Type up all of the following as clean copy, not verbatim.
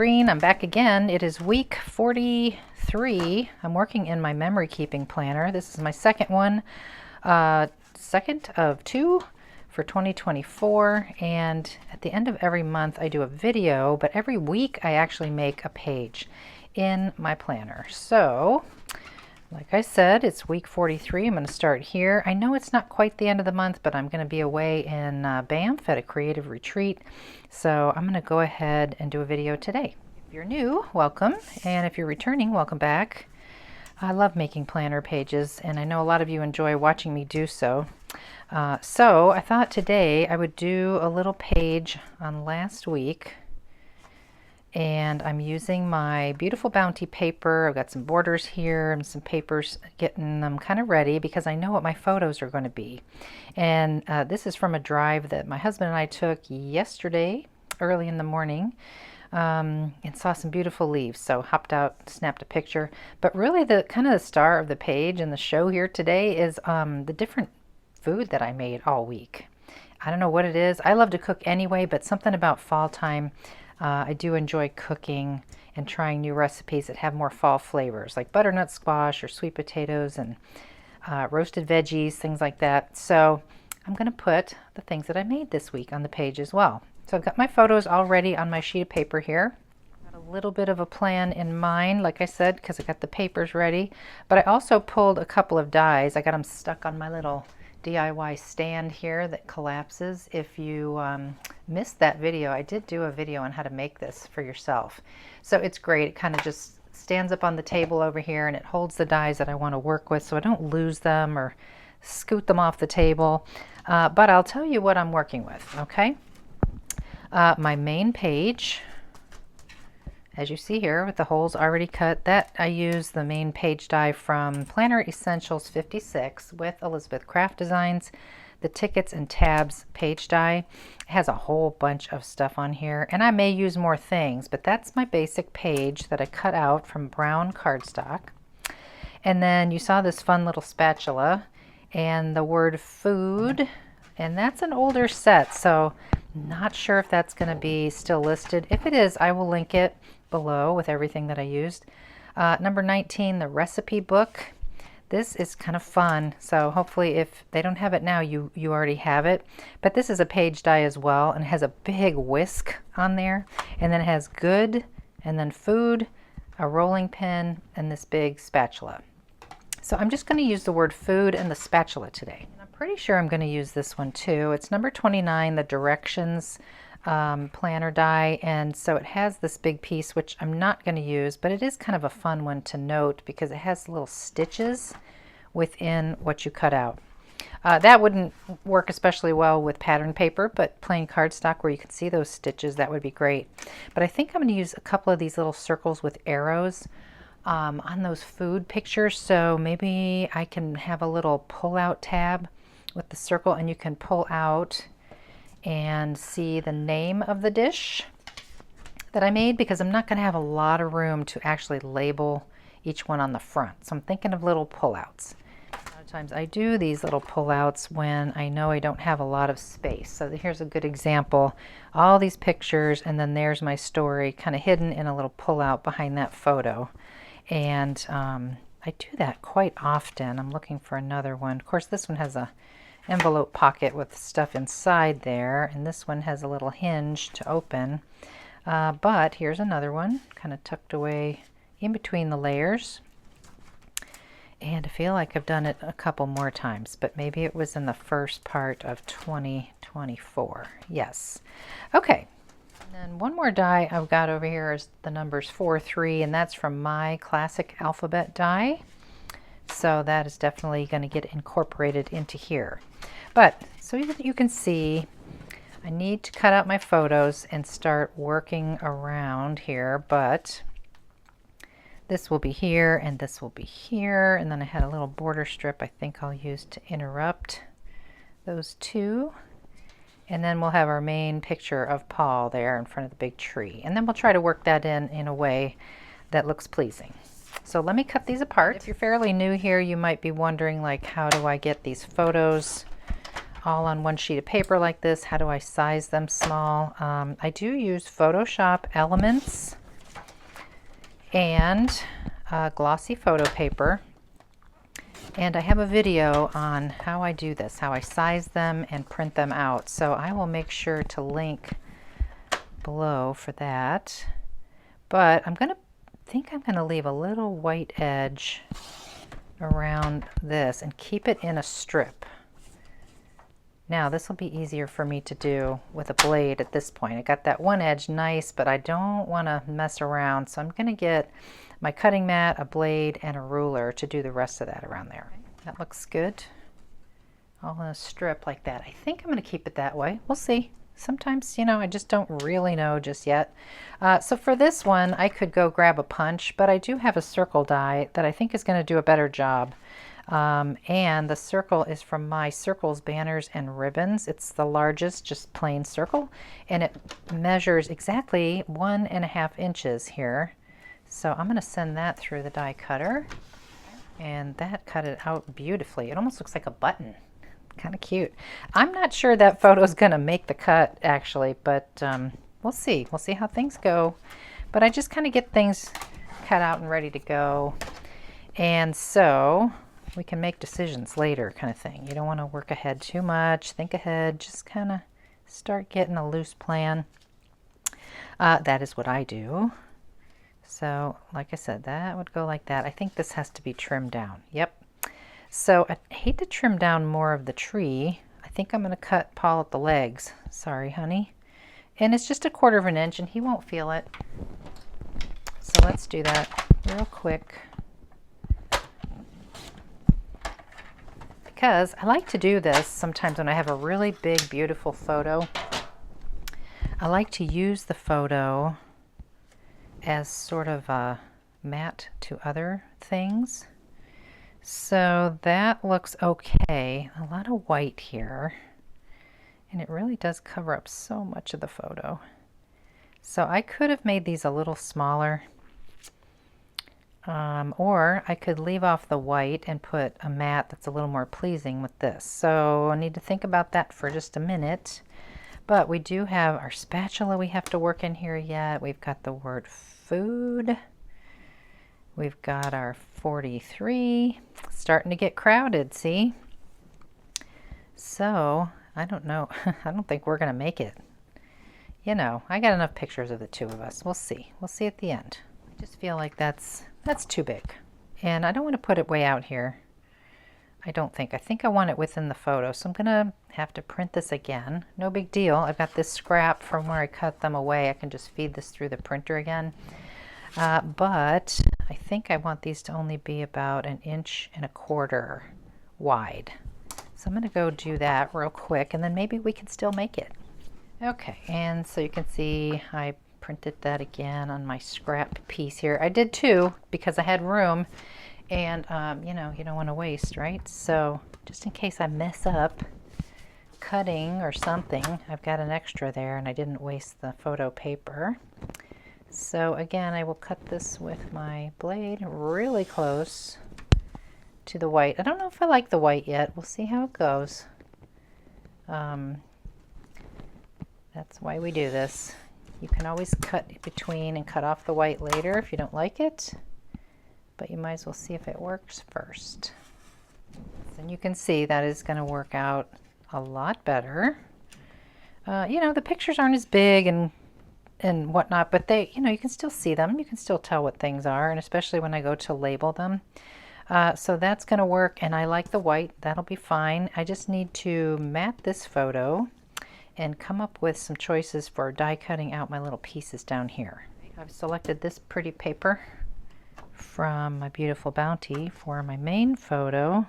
screen. I'm back again. It is week 43. I'm working in my memory keeping planner. This is my second one, second of two for 2024. And at the end of every month I do a video, but every week I actually make a page in my planner. So like I said, it's week 43. I'm going to start here. I know it's not quite the end of the month, but I'm going to be away in Banff at a creative retreat. So I'm going to go ahead and do a video today. If you're new, welcome. And if you're returning, welcome back. I love making planner pages, and I know a lot of you enjoy watching me do so. So I thought today I would do a little page on last week. And I'm using my beautiful Bounty paper. I've got some borders here and some papers, getting them kind of ready because I know what my photos are going to be. And this is from a drive that my husband and I took yesterday early in the morning, and saw some beautiful leaves. So hopped out, snapped a picture. But really the kind of the star of the page and the show here today is the different food that I made all week. I don't know what it is. I love to cook anyway, but something about fall time. I do enjoy cooking and trying new recipes that have more fall flavors, like butternut squash or sweet potatoes and roasted veggies, things like that. So I'm going to put the things that I made this week on the page as well. So I've got my photos already on my sheet of paper here. Got a little bit of a plan in mind, like I said, because I got the papers ready. But I also pulled a couple of dies. I got them stuck on my little DIY stand here that collapses. If you missed that video, I did do a video on how to make this for yourself. So it's great. It kind of just stands up on the table over here and it holds the dies that I want to work with so I don't lose them or scoot them off the table. But I'll tell you what I'm working with, okay? My main page, as you see here with the holes already cut, that I use the main page die from Planner Essentials 56 with Elizabeth Craft Designs. The tickets and tabs page die. It has a whole bunch of stuff on here, and I may use more things, but that's my basic page that I cut out from brown cardstock. And then you saw this fun little spatula and the word food, and that's an older set, so not sure if that's going to be still listed. If it is, I will link it below with everything that I used. Number 19, the recipe book. This is kind of fun, so hopefully if they don't have it now, you already have it. But this is a page die as well, and it has a big whisk on there, and then it has good, and then food, a rolling pin, and this big spatula. So I'm just going to use the word food and the spatula today. I'm pretty sure I'm going to use this one too. It's number 29, the directions planner die, and so it has this big piece which I'm not going to use, but it is kind of a fun one to note because it has little stitches within what you cut out. That wouldn't work especially well with pattern paper, but plain cardstock where you can see those stitches, that would be great. But I think I'm going to use a couple of these little circles with arrows on those food pictures, so maybe I can have a little pull-out tab with the circle, and you can pull out and see the name of the dish that I made, because I'm not going to have a lot of room to actually label each one on the front. So I'm thinking of little pullouts. A lot of times I do these little pullouts when I know I don't have a lot of space. So here's a good example. All these pictures, and then there's my story kind of hidden in a little pullout behind that photo. And I do that quite often. I'm looking for another one. Of course, this one has a envelope pocket with stuff inside there, and this one has a little hinge to open, but here's another one kind of tucked away in between the layers, and I feel like I've done it a couple more times, but maybe it was in the first part of 2024. Yes. Okay, and then one more die I've got over here is the numbers 4, 3, and that's from my classic alphabet die. So that is definitely going to get incorporated into here. But so you can see, I need to cut out my photos and start working around here, but this will be here and this will be here, and then I had a little border strip I think I'll use to interrupt those two, and then we'll have our main picture of Paul there in front of the big tree, and then we'll try to work that in a way that looks pleasing. So let me cut these apart. If you're fairly new here, you might be wondering, like, how do I get these photos all on one sheet of paper like this? How do I size them small? I do use Photoshop Elements and glossy photo paper. And I have a video on how I do this, how I size them and print them out. So I will make sure to link below for that. But I'm going to leave a little white edge around this and keep it in a strip. Now this will be easier for me to do with a blade at this point. I got that one edge nice, but I don't want to mess around. So I'm going to get my cutting mat, a blade, and a ruler to do the rest of that around there. That looks good. All in a strip like that. I think I'm going to keep it that way. We'll see. Sometimes, you know, I just don't really know just yet. So for this one, I could go grab a punch, but I do have a circle die that I think is going to do a better job. And the circle is from my Circles, Banners, and Ribbons. It's the largest, just plain circle, and it measures exactly 1.5 inches here. So I'm going to send that through the die cutter, and that cut it out beautifully. It almost looks like a button. Kind of cute. I'm not sure that photo is going to make the cut actually, but we'll see. We'll see how things go. But I just kind of get things cut out and ready to go. And so we can make decisions later kind of thing. You don't want to work ahead too much, think ahead, just kind of start getting a loose plan. That is what I do. So like I said, that would go like that. I think this has to be trimmed down. Yep. So I hate to trim down more of the tree. I think I'm going to cut Paul at the legs. Sorry, honey. And it's just 1/4 inch and he won't feel it. So let's do that real quick. Because I like to do this sometimes when I have a really big, beautiful photo. I like to use the photo as sort of a mat to other things. So that looks okay. A lot of white here. And it really does cover up so much of the photo. So I could have made these a little smaller. Or I could leave off the white and put a mat that's a little more pleasing with this. So I need to think about that for just a minute. But we do have our spatula we have to work in here yet. We've got the word food. We've got our 43. Starting to get crowded, see? So, I don't know. I don't think we're going to make it. You know, I got enough pictures of the two of us. We'll see. We'll see at the end. I just feel like that's too big. And I don't want to put it way out here. I don't think. I think I want it within the photo. So I'm going to have to print this again. No big deal. I've got this scrap from where I cut them away. I can just feed this through the printer again. But I think I want these to only be about 1.25 inches wide. So I'm going to go do that real quick and then maybe we can still make it. Okay, and so you can see I printed that again on my scrap piece here. I did two because I had room and you know, you don't want to waste, right? So just in case I mess up cutting or something, I've got an extra there and I didn't waste the photo paper. So again, I will cut this with my blade really close to the white. I don't know if I like the white yet. We'll see how it goes. That's why we do this. You can always cut between and cut off the white later if you don't like it, but you might as well see if it works first. And you can see that is going to work out a lot better. You know, the pictures aren't as big and whatnot, but they, you know, you can still see them. You can still tell what things are, and especially when I go to label them. So that's going to work, and I like the white. That'll be fine. I just need to mat this photo and come up with some choices for die cutting out my little pieces down here. I've selected this pretty paper from my beautiful Bounty for my main photo.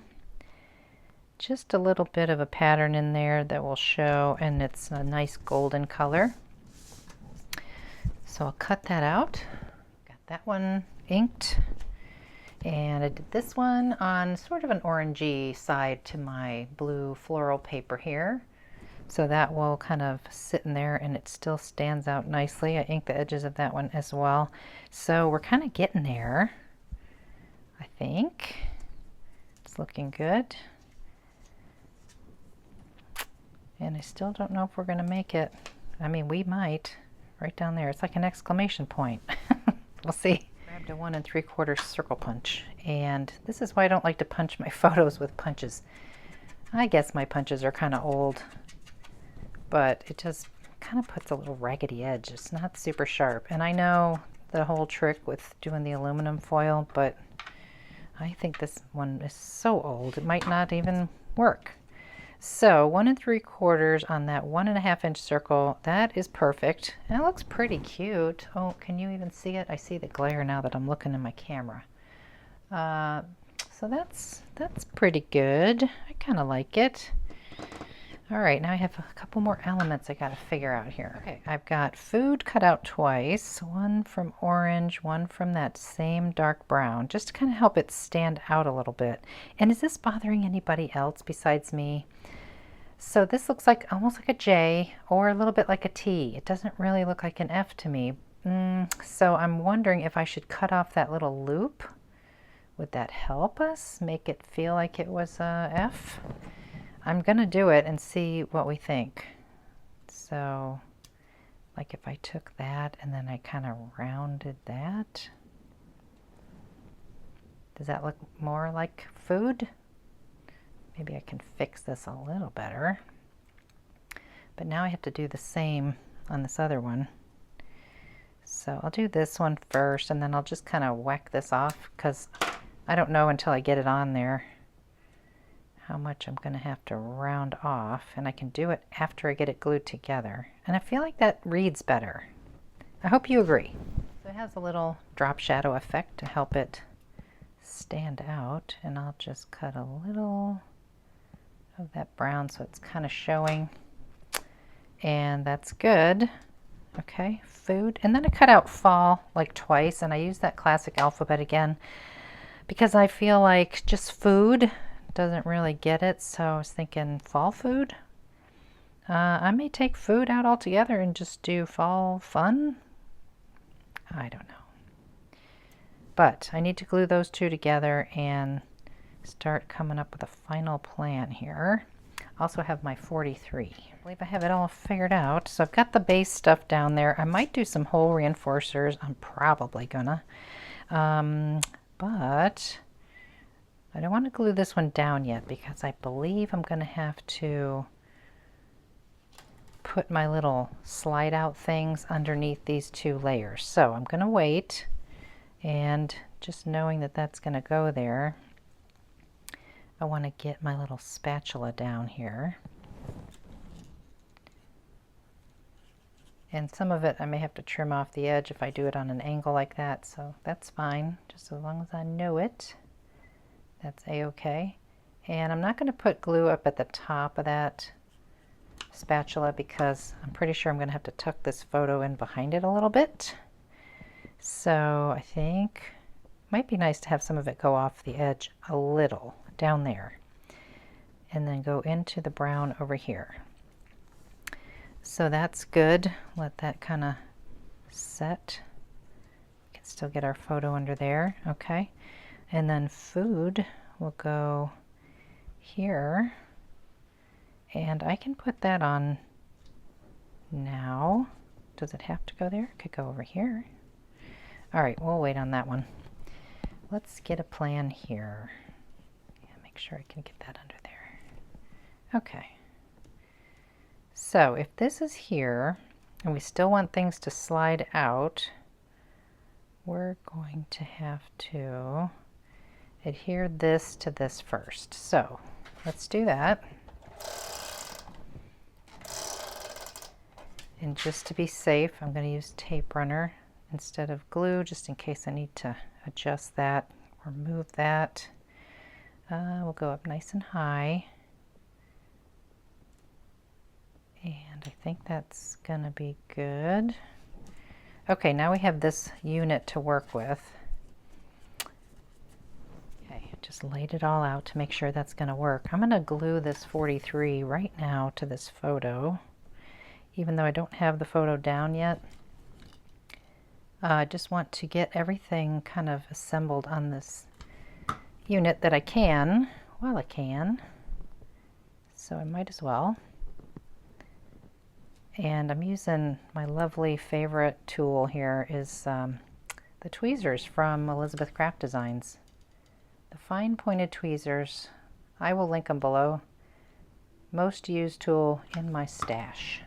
Just a little bit of a pattern in there that will show, and it's a nice golden color. So I'll cut that out. Got that one inked. And I did this one on sort of an orangey side to my blue floral paper here. So that will kind of sit in there and it still stands out nicely. I inked the edges of that one as well. So we're kind of getting there, I think. It's looking good. And I still don't know if we're going to make it. I mean, we might. Right down there. It's like an exclamation point. We'll see. Time to 1 3/4 circle punch. And this is why I don't like to punch my photos with punches. I guess my punches are kind of old, but it just kind of puts a little raggedy edge. It's not super sharp. And I know the whole trick with doing the aluminum foil, but I think this one is so old it might not even work. So 1 3/4 on that 1.5 inch circle. That is perfect. And it looks pretty cute. Oh, can you even see it? I see the glare now that I'm looking in my camera. So that's pretty good. I kind of like it. All right, now I have a couple more elements I got to figure out here. Okay, I've got food cut out twice, one from orange, one from that same dark brown, just to kind of help it stand out a little bit. And is this bothering anybody else besides me? So this looks like almost like a J or a little bit like a T. It doesn't really look like an F to me. So I'm wondering if I should cut off that little loop. Would that help us make it feel like it was a F? I'm gonna do it and see what we think. So like if I took that and then I kind of rounded that, does that look more like food? Maybe I can fix this a little better. But now I have to do the same on this other one. So I'll do this one first and then I'll just kind of whack this off because I don't know until I get it on there how much I'm going to have to round off, and I can do it after I get it glued together. And I feel like that reads better. I hope you agree. So it has a little drop shadow effect to help it stand out, and I'll just cut a little of that brown so it's kind of showing, and that's good. Okay, food, and then I cut out fall like twice, and I use that classic alphabet again because I feel like just food doesn't really get it, so I was thinking fall food. I may take food out altogether and just do fall fun. I don't know. But I need to glue those two together and start coming up with a final plan here. I also have my 43. I believe I have it all figured out. So I've got the base stuff down there. I might do some hole reinforcers. I'm probably gonna. But I don't want to glue this one down yet because I believe I'm going to have to put my little slide out things underneath these two layers. So I'm going to wait, and just knowing that that's going to go there, I want to get my little spatula down here. And some of it I may have to trim off the edge if I do it on an angle like that, so that's fine, just as long as I know it. That's a-okay. And I'm not going to put glue up at the top of that spatula because I'm pretty sure I'm going to have to tuck this photo in behind it a little bit. So I think it might be nice to have some of it go off the edge a little down there and then go into the brown over here. So that's good. Let that kind of set. We can still get our photo under there. Okay. And then food will go here, and I can put that on now. Does it have to go there? It could go over here. All right, we'll wait on that one. Let's get a plan here. Yeah, make sure I can get that under there. Okay. So if this is here, and we still want things to slide out, we're going to have to adhere this to this first. So let's do that. And just to be safe, I'm going to use tape runner instead of glue, just in case I need to adjust that or move that. We'll go up nice and high. And I think that's going to be good. Okay, now we have this unit to work with. Just laid it all out to make sure that's going to work. I'm going to glue this 43 right now to this photo, even though I don't have the photo down yet. I just want to get everything kind of assembled on this unit that I can, while I can. So I might as well. And I'm using my lovely favorite tool here is the tweezers from Elizabeth Craft Designs. The fine pointed tweezers. I will link them below. Most used tool in my stash.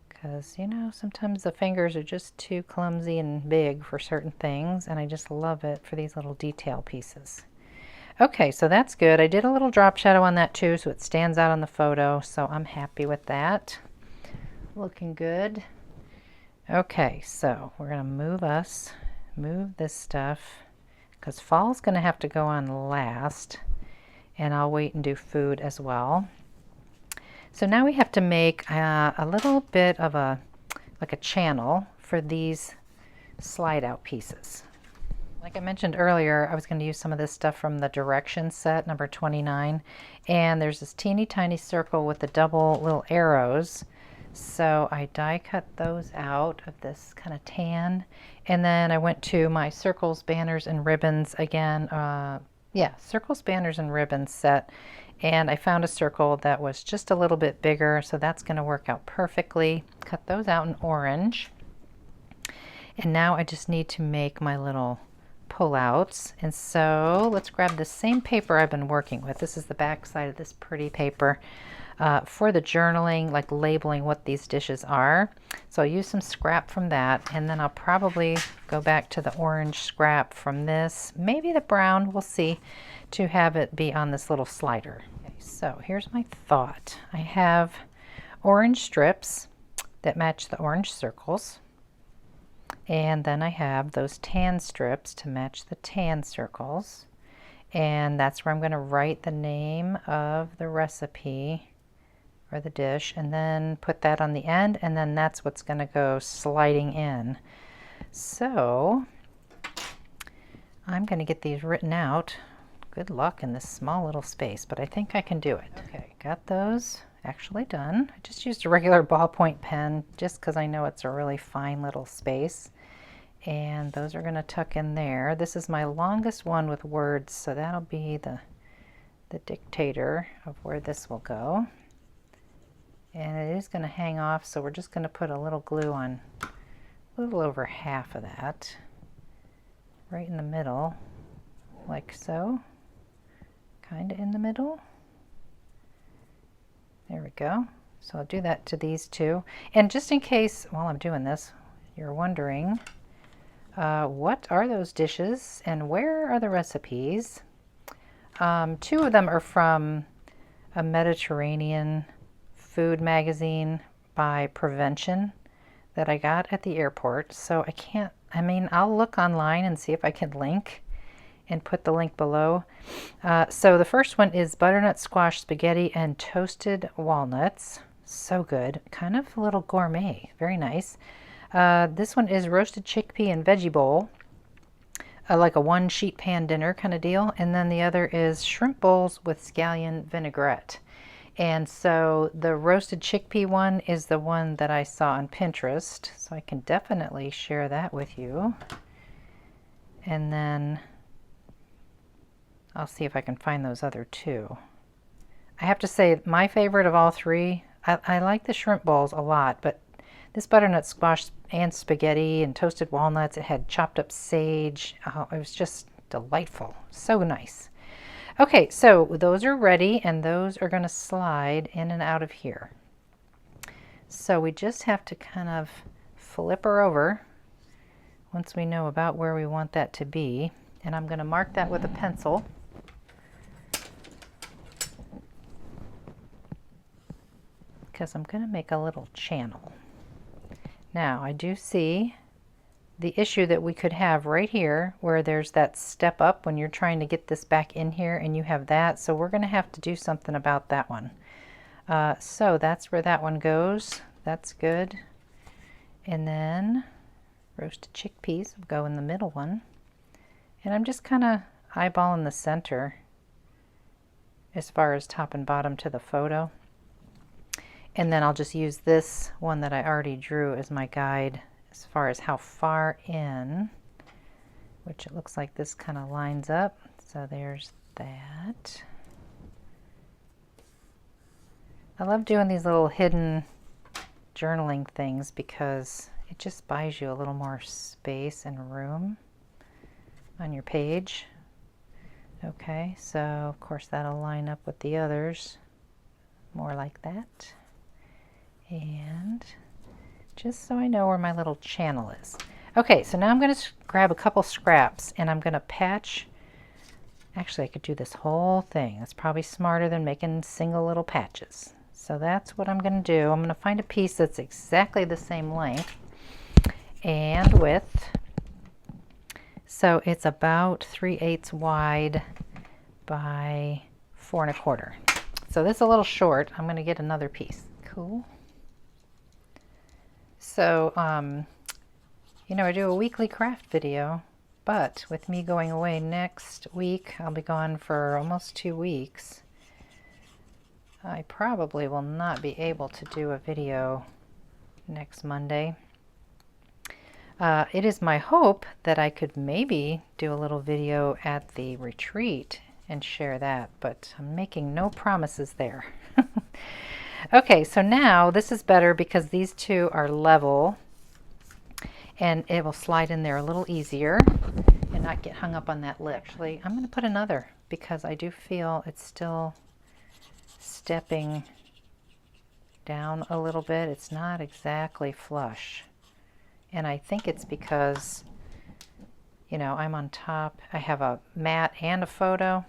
Because, you know, sometimes the fingers are just too clumsy and big for certain things, and I just love it for these little detail pieces. Okay, so that's good. I did a little drop shadow on that too, so it stands out on the photo, so I'm happy with that. Looking good. Okay, so we're going to move this stuff, because fall's going to have to go on last, and I'll wait and do food as well. So now we have to make a little bit of like a channel for these slide out pieces. Like I mentioned earlier, I was going to use some of this stuff from the directions set, number 29. And there's this teeny tiny circle with the double little arrows. So I die cut those out of this kind of tan. And then I went to my circles, banners, and ribbons again. Yeah, circles, banners, and ribbons set. And I found a circle that was just a little bit bigger, so that's going to work out perfectly. Cut those out in orange. And now I just need to make my little pullouts. And so let's grab the same paper I've been working with. This is the back side of this pretty paper for the journaling, like labeling what these dishes are. So I'll use some scrap from that, and then I'll probably go back to the orange scrap from this, maybe the brown, we'll see, to have it be on this little slider. Okay, so here's my thought. I have orange strips that match the orange circles. And then I have those tan strips to match the tan circles. And that's where I'm going to write the name of the recipe or the dish, and then put that on the end, and then that's what's going to go sliding in. So I'm going to get these written out. Good luck in this small little space, but I think I can do it. Okay, got those actually done. I just used a regular ballpoint pen just because I know it's a really fine little space. And those are going to tuck in there. This is my longest one with words, so that'll be the dictator of where this will go. And it is going to hang off, so we're just going to put a little glue on a little over half of that, right in the middle, like so, kind of in the middle. There we go. So I'll do that to these two. And just in case, while I'm doing this, you're wondering, what are those dishes and where are the recipes? Two of them are from a Mediterranean food magazine by Prevention that I got at the airport. So I'll look online and see if I can link and put the link below. So the first one is butternut squash spaghetti and toasted walnuts. So good, kind of a little gourmet, very nice. This one is roasted chickpea and veggie bowl, like a one sheet pan dinner kind of deal. And then the other is shrimp bowls with scallion vinaigrette. And so the roasted chickpea one is the one that I saw on Pinterest, so I can definitely share that with you. And then I'll see if I can find those other two. I have to say my favorite of all three, I like the shrimp bowls a lot, but this butternut squash and spaghetti and toasted walnuts, it had chopped up sage. Oh, it was just delightful. So nice. Okay, so those are ready, and those are going to slide in and out of here. So we just have to kind of flip her over once we know about where we want that to be. And I'm going to mark that with a pencil. Because I'm going to make a little channel. Now I do see the issue that we could have right here where there's that step up when you're trying to get this back in here, and you have that. So we're going to have to do something about that one. So that's where that one goes. That's good. And then roasted chickpeas will go in the middle one. And I'm just kind of eyeballing the center as far as top and bottom to the photo. And then I'll just use this one that I already drew as my guide as far as how far in, which it looks like this kind of lines up. So there's that. I love doing these little hidden journaling things because it just buys you a little more space and room on your page. Okay, so of course that'll line up with the others more like that. And just so I know where my little channel is. Okay, so now I'm going to grab a couple scraps and I'm going to patch. Actually, I could do this whole thing. That's probably smarter than making single little patches. So that's what I'm going to do. I'm going to find a piece that's exactly the same length and width. So it's about 3/8 wide by 4 1/4. So this is a little short. I'm going to get another piece. Cool. So, you know, I do a weekly craft video, but with me going away next week, I'll be gone for almost 2 weeks. I probably will not be able to do a video next Monday. It is my hope that I could maybe do a little video at the retreat and share that, but I'm making no promises there. Okay, so now this is better because these two are level and it will slide in there a little easier and not get hung up on that lip. Actually, I'm going to put another because I do feel it's still stepping down a little bit. It's not exactly flush. And I think it's because, you know, I'm on top. I have a mat and a photo.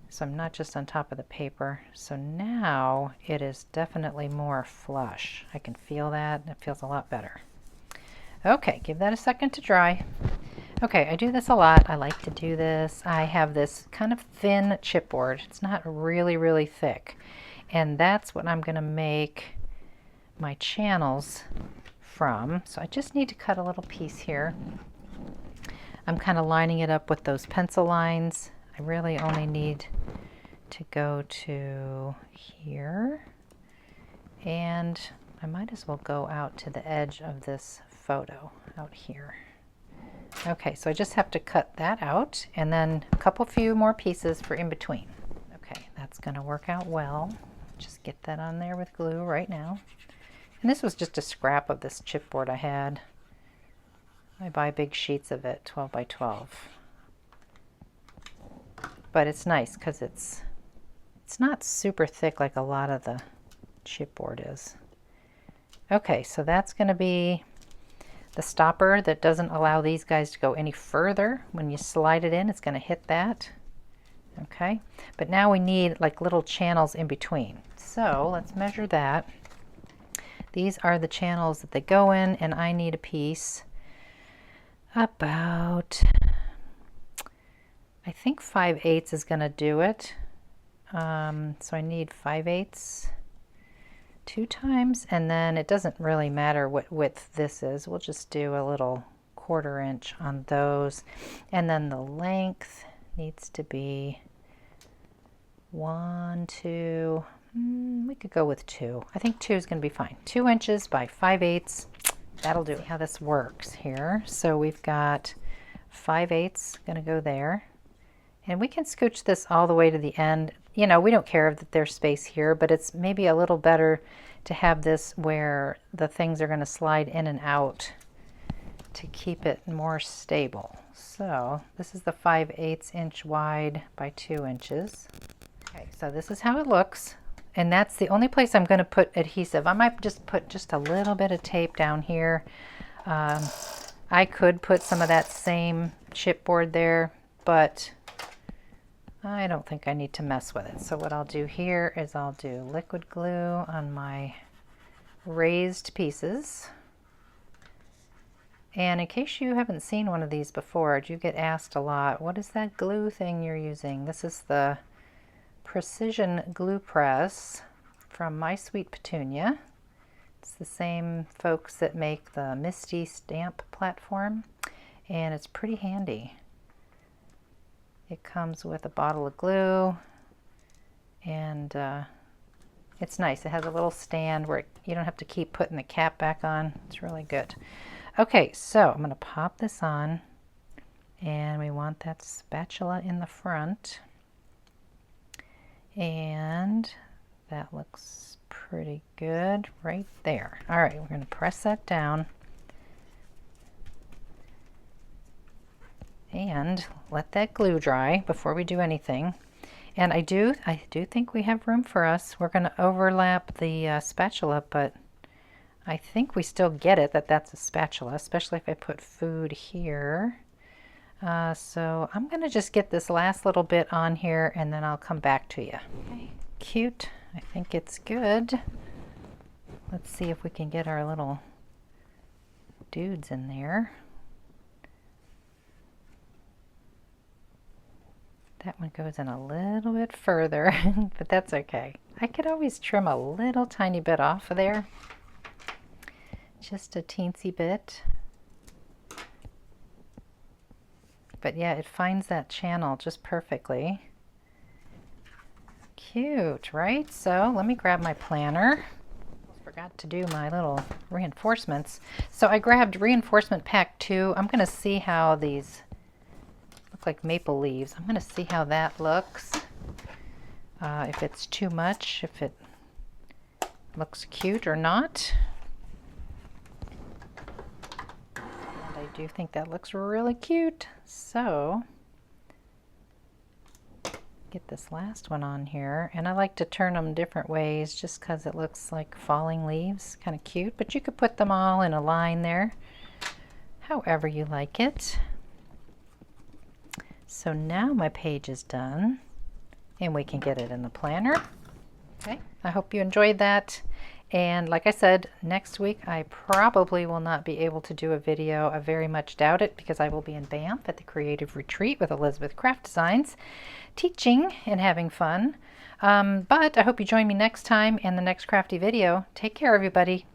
So I'm not just on top of the paper. So now it is definitely more flush. I can feel that. It feels a lot better. Okay, give that a second to dry. Okay, I do this a lot. I like to do this. I have this kind of thin chipboard. It's not really, really thick. And that's what I'm going to make my channels from. So I just need to cut a little piece here. I'm kind of lining it up with those pencil lines. I really only need to go to here, and I might as well go out to the edge of this photo out here. Okay, so I just have to cut that out and then a few more pieces for in between. Okay, that's going to work out well. Just get that on there with glue right now. And this was just a scrap of this chipboard I had. I buy big sheets of it, 12 by 12. But it's nice because it's not super thick like a lot of the chipboard is. Okay, so that's going to be the stopper that doesn't allow these guys to go any further. When you slide it in, it's going to hit that. Okay, but now we need like little channels in between. So let's measure that. These are the channels that they go in, and I need a piece about, I think 5/8 is going to do it. So I need 5/8 2 times, and then it doesn't really matter what width this is. We'll just do a little 1/4 inch on those, and then the length needs to be 1, 2. We could go with 2. I think 2 is going to be fine. 2 inches by 5/8. That'll do. See how this works here. So we've got 5/8 going to go there. And we can scooch this all the way to the end. You know, we don't care that there's space here, but it's maybe a little better to have this where the things are going to slide in and out to keep it more stable. So this is the 5/8 inch wide by 2 inches. Okay, so this is how it looks. And that's the only place I'm going to put adhesive. I might just put just a little bit of tape down here. I could put some of that same chipboard there, but I don't think I need to mess with it. So what I'll do here is I'll do liquid glue on my raised pieces. And in case you haven't seen one of these before, I do get asked a lot, what is that glue thing you're using? This is the Precision Glue Press from My Sweet Petunia. It's the same folks that make the Misty stamp platform, and it's pretty handy. It comes with a bottle of glue, and it's nice. It has a little stand where you don't have to keep putting the cap back on. It's really good. Okay, so I'm going to pop this on, and we want that spatula in the front, and that looks pretty good right there. All right, we're going to press that down and let that glue dry before we do anything. And I do think we have room for us. We're going to overlap the spatula, but I think we still get it that that's a spatula, especially if I put food here. So I'm going to just get this last little bit on here and then I'll come back to you. Okay. Cute. I think it's good. Let's see if we can get our little dudes in there. That one goes in a little bit further, but that's okay. I could always trim a little tiny bit off of there. Just a teensy bit. But yeah, it finds that channel just perfectly. Cute, right? So let me grab my planner. Forgot to do my little reinforcements. So I grabbed reinforcement pack 2. I'm going to see how these look like maple leaves. I'm going to see how that looks. If it's too much, if it looks cute or not. And I do think that looks really cute. So get this last one on here, and I like to turn them different ways just because it looks like falling leaves. Kind of cute, but you could put them all in a line there however you like it. So now my page is done and we can get it in the planner. Okay, I hope you enjoyed that. And like I said, next week I probably will not be able to do a video. I very much doubt it because I will be in Banff at the Creative Retreat with Elizabeth Craft Designs, teaching and having fun. But I hope you join me next time in the next crafty video. Take care, everybody.